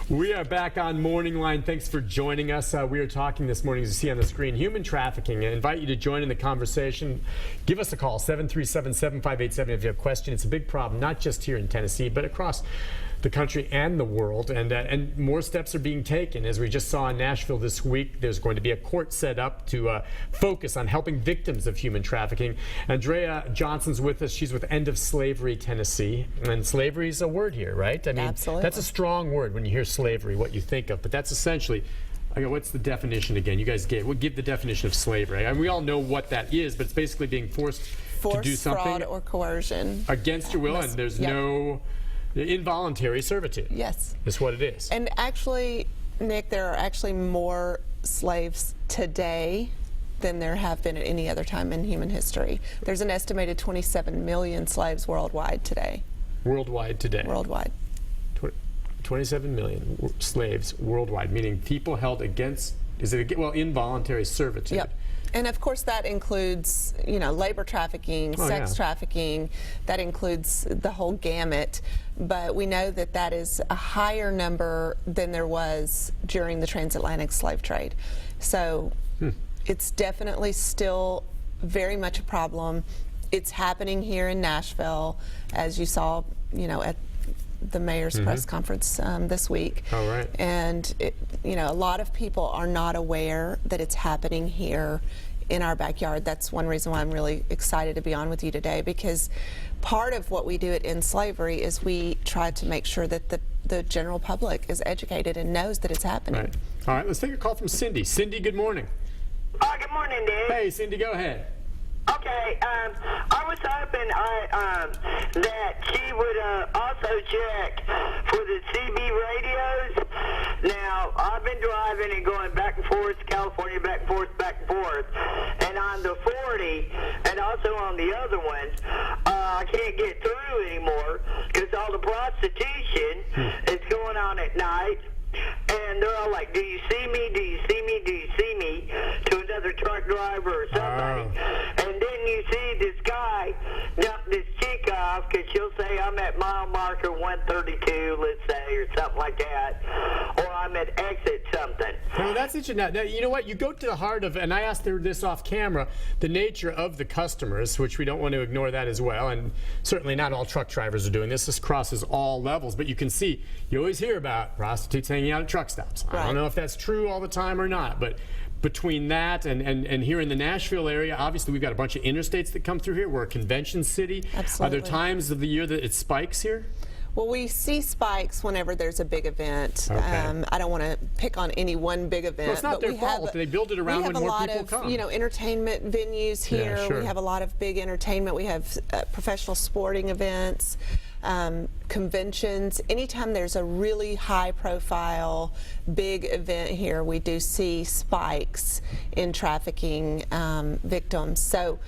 We are back on MorningLine. Thanks for joining us. We are talking this morning, as you see on the screen, human trafficking. I invite you to join in the conversation. Give us a call, 737-7587, if you have a question. It's a big problem, not just here in Tennessee, but across the country and the world. And more steps are being taken. As we just saw in Nashville this week, there's going to be a court set up to focus on helping victims of human trafficking. Andrea Johnson's with us. She's with End of Slavery Tennessee. And slavery is a word here, right? I mean, absolutely. That's a strong word when you hear slavery, what you think of. But that's essentially, what's the definition again? You guys we'll give the definition of slavery. I mean, we all know what that is, but it's basically being forced to do something. Fraud, or coercion. Against your will, and there's no involuntary servitude. Yes. That's what it is. And actually, Nick, there are actually more slaves today than there have been at any other time in human history. There's an estimated 27 million slaves worldwide today. Worldwide today? Worldwide. 27 million slaves worldwide, meaning people held against, involuntary servitude. Yep. And of course that includes, labor trafficking, sex trafficking, that includes the whole gamut. But we know that that is a higher number than there was during the transatlantic slave trade. So it's definitely still very much a problem. It's happening here in Nashville, as you saw, at the mayor's press conference this week. Oh, right. And a lot of people are not aware that it's happening here in our backyard. That's one reason why I'm really excited to be on with you today, because part of what we do at End Slavery is we try to make sure that the general public is educated and knows that it's happening. Right. All right, let's take a call from Cindy. Cindy, good morning. Good morning, Nick. Hey, Cindy, go ahead. Okay, I was hoping that she would also check for the CB radios. Now, I've been driving and going back and forth to California, back and forth, and on the 40, and also on the other ones, I can't get through anymore because all the prostitution is going on at night. And they're all like, do you see me? Do you see me? Do you see me? To another truck driver or somebody. And then you see this guy dump this chick off because she'll say, I'm at mile marker 132, let's say, or something like that. Or I'm at exit something. Well, that's interesting. Now, you know what? You go to the heart of, and I asked her this off camera, the nature of the customers, which we don't want to ignore that as well. And certainly not all truck drivers are doing this. This crosses all levels. But you can see, you always hear about prostitutes hanging out at truck stops. Right. I don't know if that's true all the time or not, but between that and here in the Nashville area, obviously we've got a bunch of interstates that come through here. We're a convention city. Absolutely. Are there times of the year that it spikes here? Well, we see spikes whenever there's a big event. Okay. I don't want to pick on any one big event. Well, it's not their fault. They build it around when more people come. We have a lot of, entertainment venues here. Yeah, sure. We have a lot of big entertainment. We have professional sporting events, conventions. Anytime there's a really high-profile, big event here, we do see spikes in trafficking victims. So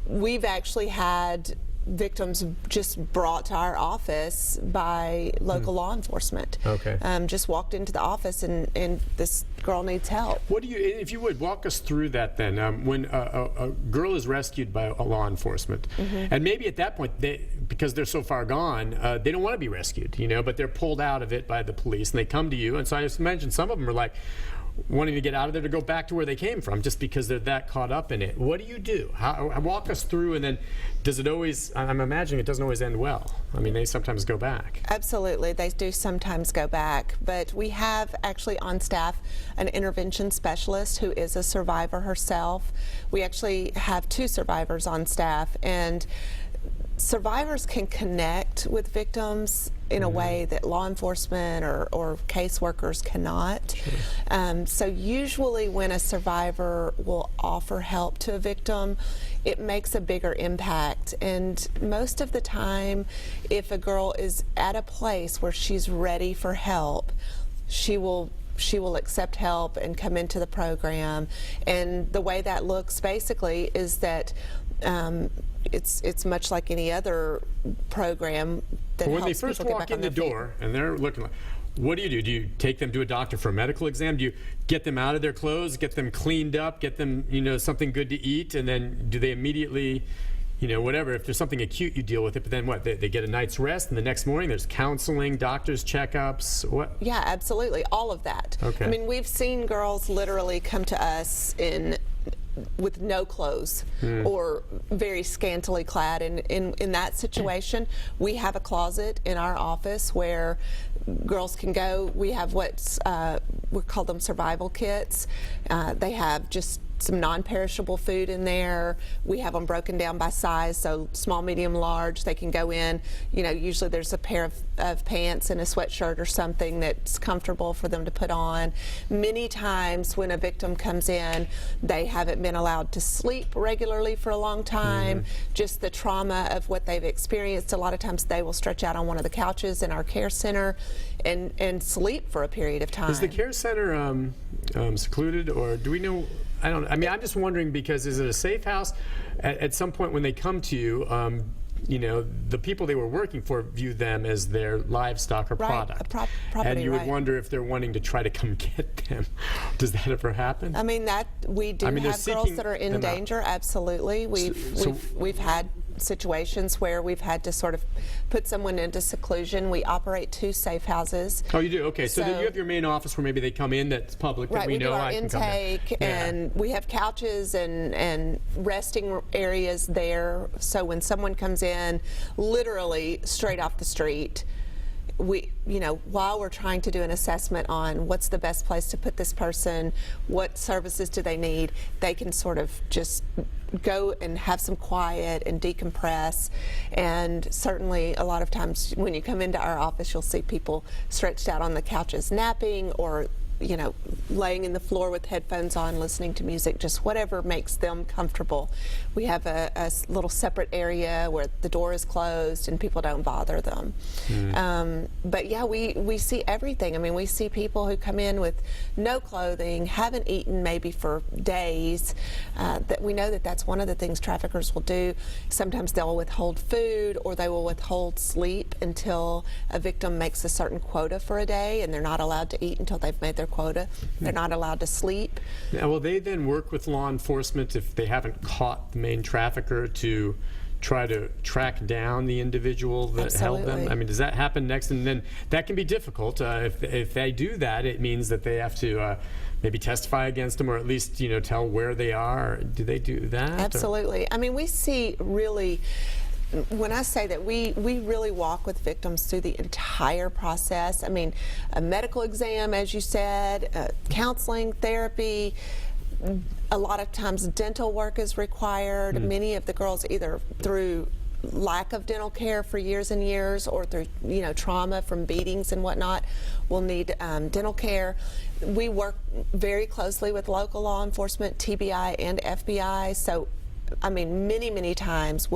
we've actually had victims just brought to our office by local law enforcement. Okay. Just walked into the office and this girl needs help. What do you, if you would, walk us through that then. When a girl is rescued by a law enforcement, and maybe at that point, because they're so far gone, they don't want to be rescued, but they're pulled out of it by the police, and they come to you. And so I just imagine some of them are like, wanting to get out of there to go back to where they came from just because they're that caught up in it. What do you do? Walk us through, and then does it always, I'm imagining it doesn't always end well. I mean, they sometimes go back. Absolutely, they do sometimes go back, but we have actually on staff an intervention specialist who is a survivor herself. We actually have 2 survivors on staff, and survivors can connect with victims in a way that law enforcement or caseworkers cannot. Sure. So usually when a survivor will offer help to a victim, it makes a bigger impact. And most of the time, if a girl is at a place where she's ready for help, she will accept help and come into the program. And the way that looks basically is that it's much like any other program that when helps they first people walk get back in the on their feet. door and they're looking like, what do? Do you take them to a doctor for a medical exam? Do you get them out of their clothes, get them cleaned up, get them something good to eat, and then do they immediately whatever, if there's something acute, you deal with it, but then what? They get a night's rest, and the next morning there's counseling, doctor's checkups, what? Yeah, absolutely, all of that. Okay. I mean, we've seen girls literally come to us with no clothes or very scantily clad. And in that situation, we have a closet in our office where girls can go. We have we call them survival kits. They have just some non-perishable food in there. We have them broken down by size, so small, medium, large. They can go in. Usually there's a pair of pants and a sweatshirt or something that's comfortable for them to put on. Many times when a victim comes in, they haven't been allowed to sleep regularly for a long time. Just the trauma of what they've experienced. A lot of times they will stretch out on one of the couches in our care center and sleep for a period of time. Is the care center secluded, or do we know? I don't know. I mean, I'm just wondering, because is it a safe house? At some point when they come to you, the people they were working for view them as their livestock or product. Property, and you would right. wonder if they're wanting to try to come get them. Does that ever happen? I mean, we do have girls that are in danger, absolutely. We've had situations where we've had to sort of put someone into seclusion. We operate 2 safe houses. Oh, you do? Okay, so you have your main office where maybe they come in that's public, right, that we know do our I can come in. intake, and we have couches and resting areas there, so when someone comes in literally straight off the street, while we're trying to do an assessment on what's the best place to put this person, what services do they need, they can sort of just go and have some quiet and decompress. And certainly a lot of times when you come into our office, you'll see people stretched out on the couches napping, or laying in the floor with headphones on, listening to music, just whatever makes them comfortable. We have a little separate area where the door is closed and people don't bother them. But yeah, we see everything. I mean, we see people who come in with no clothing, haven't eaten maybe for days. That we know that that's one of the things traffickers will do. Sometimes they'll withhold food, or they will withhold sleep until a victim makes a certain quota for a day, and they're not allowed to eat until they've made their quota. They're not allowed to sleep. Now, will they then work with law enforcement if they haven't caught the main trafficker to try to track down the individual that held them? I mean, does that happen next? And then that can be difficult. If they do that, it means that they have to maybe testify against them, or at least tell where they are. Do they do that? Absolutely. I mean, we see really. When I say that, we really walk with victims through the entire process. I mean, a medical exam, as you said, counseling, therapy. A lot of times dental work is required. Many of the girls, either through lack of dental care for years and years, or through trauma from beatings and whatnot, will need dental care. We work very closely with local law enforcement, TBI and FBI. So I mean, many times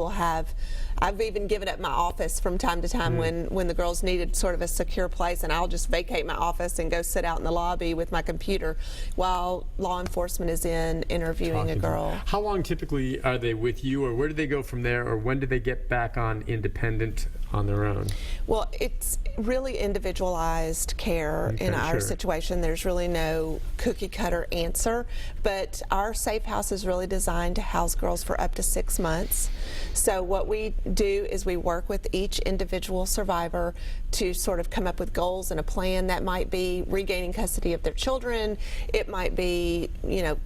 I've even given up my office from time to time when the girls needed sort of a secure place, and I'll just vacate my office and go sit out in the lobby with my computer while law enforcement is in interviewing a girl. How long typically are they with you, or where do they go from there, or when do they get back on independent on their own? Well, it's really individualized care in our situation. There's really no cookie cutter answer, but our safe house is really designed to house girls for up to 6 months. So what we do is we work with each individual survivor to sort of come up with goals and a plan. That might be regaining custody of their children. It might be,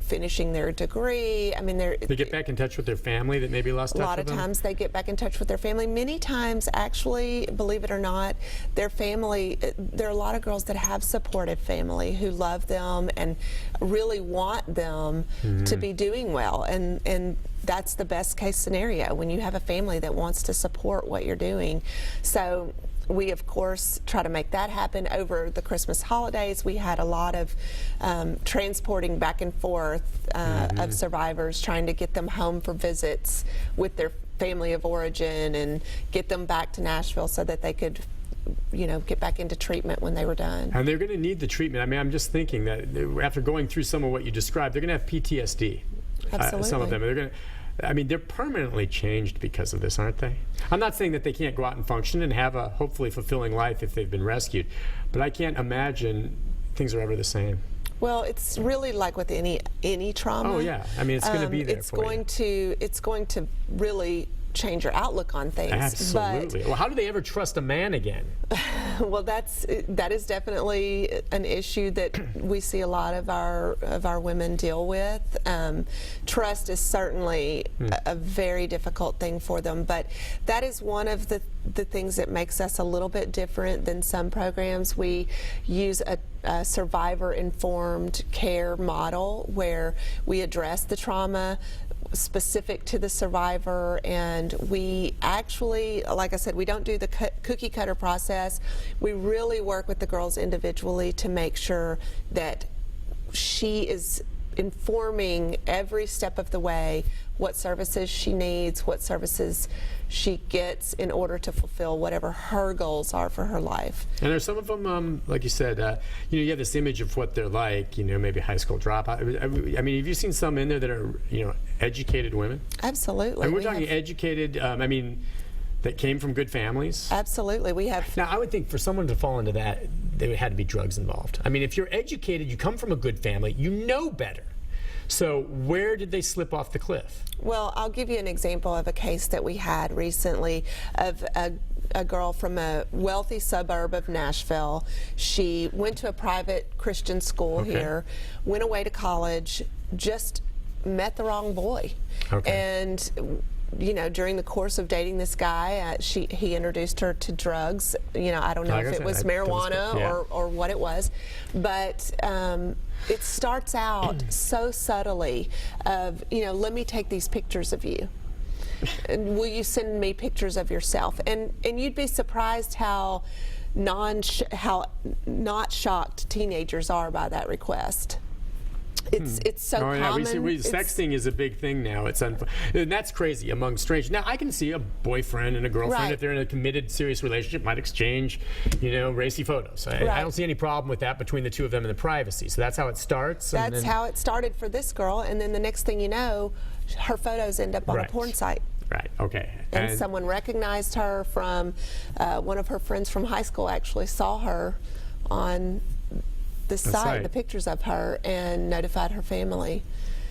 finishing their degree. I mean, they get back in touch with their family that maybe lost touch with them? A lot of times they get back in touch with their family. Many times, actually, believe it or not, their family, there are a lot of girls that have supportive family who love them and really want them to be doing well. And that's the best case scenario, when you have a family that wants to support what you're doing. So we, of course, try to make that happen. Over the Christmas holidays, we had a lot of transporting back and forth of survivors, trying to get them home for visits with their family of origin and get them back to Nashville so that they could get back into treatment when they were done. And they're going to need the treatment. I mean, I'm just thinking that after going through some of what you described, they're going to have PTSD. Absolutely. Some of them. They're permanently changed because of this, aren't they? I'm not saying that they can't go out and function and have a hopefully fulfilling life if they've been rescued, but I can't imagine things are ever the same. Well, it's really like with any trauma. Oh yeah, I mean, it's going to be there it's for going you. It's going to really change your outlook on things. Absolutely. Well, how do they ever trust a man again? Well, that is definitely an issue that we see a lot of our women deal with. Trust is certainly a very difficult thing for them, but that is one of the things that makes us a little bit different than some programs. We use a survivor-informed care model where we address the trauma specific to the survivor, and we actually, like I said, we don't do the cookie cutter process. We really work with the girls individually to make sure that she is informing every step of the way what services she needs, what services she gets in order to fulfill whatever her goals are for her life. And are some of them, like you said, you have this image of what they're like, maybe high school dropout. I mean, have you seen some in there that are, educated women? Absolutely. And we're talking educated, that came from good families? Absolutely. We have. Now, I would think for someone to fall into that, there had to be drugs involved. I mean, if you're educated, you come from a good family, you know better. So where did they slip off the cliff? Well, I'll give you an example of a case that we had recently of a girl from a wealthy suburb of Nashville. She went to a private Christian school here, went away to college, just met the wrong boy. And during the course of dating this guy, he introduced her to drugs. I don't know if it was marijuana or what it was, but it starts out so subtly of, let me take these pictures of you. And will you send me pictures of yourself? And you'd be surprised how not shocked teenagers are by that request. It's so common. Sexting is a big thing now. And that's crazy among strangers. Now, I can see a boyfriend and a girlfriend, if they're in a committed, serious relationship, might exchange, racy photos. I don't see any problem with that between the two of them in the privacy. So that's how it starts. That's how it started for this girl. And then the next thing you know, her photos end up on a porn site. Right, okay. And someone recognized her from, one of her friends from high school actually saw her on the site, the pictures of her, and notified her family.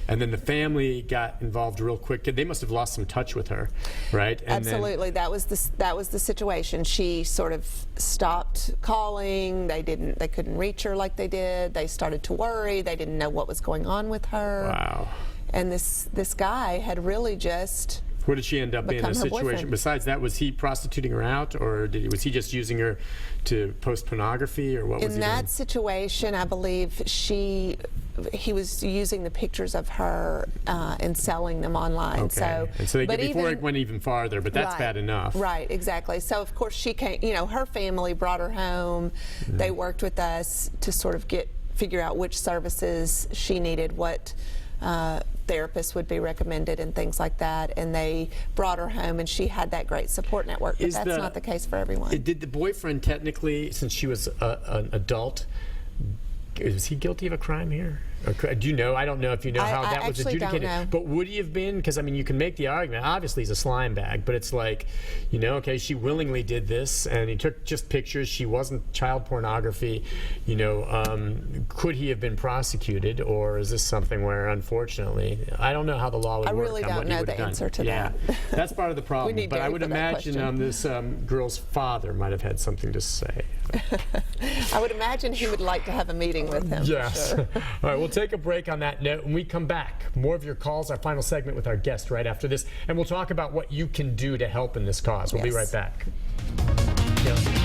And then the family got involved real quick. They must have lost some touch with her, right? And absolutely. That was the situation. She sort of stopped calling. They couldn't reach her like they did. They started to worry. They didn't know what was going on with her. Wow. And this guy had really just. What did she end up in a situation? Boyfriend. Besides that, was he prostituting her out, or was he just using her to post pornography, or what was he doing? In that situation, I believe he was using the pictures of her and selling them online. Okay. Before it went even farther, but that's bad enough. Right, exactly. So of course she came. Her family brought her home. They worked with us to sort of figure out which services she needed, what therapists would be recommended and things like that, and they brought her home, and she had that great support network, but that's not the case for everyone. Did the boyfriend technically, since she was an adult, was he guilty of a crime here? Do you know? I don't know if you know how that was adjudicated. Don't know. But would he have been? Because, you can make the argument. Obviously, he's a slime bag, but it's like, okay, she willingly did this, and he took just pictures. She wasn't child pornography. Could he have been prosecuted, or is this something where, unfortunately, I don't know how the law would work. I really don't know the answer to that. That's part of the problem. We need but I would imagine this girl's father might have had something to say. I would imagine he would like to have a meeting with him. Yes. For sure. All right, we'll take a break on that note. When we come back, more of your calls, our final segment with our guest right after this, and we'll talk about what you can do to help in this cause. We'll be right back. Yeah.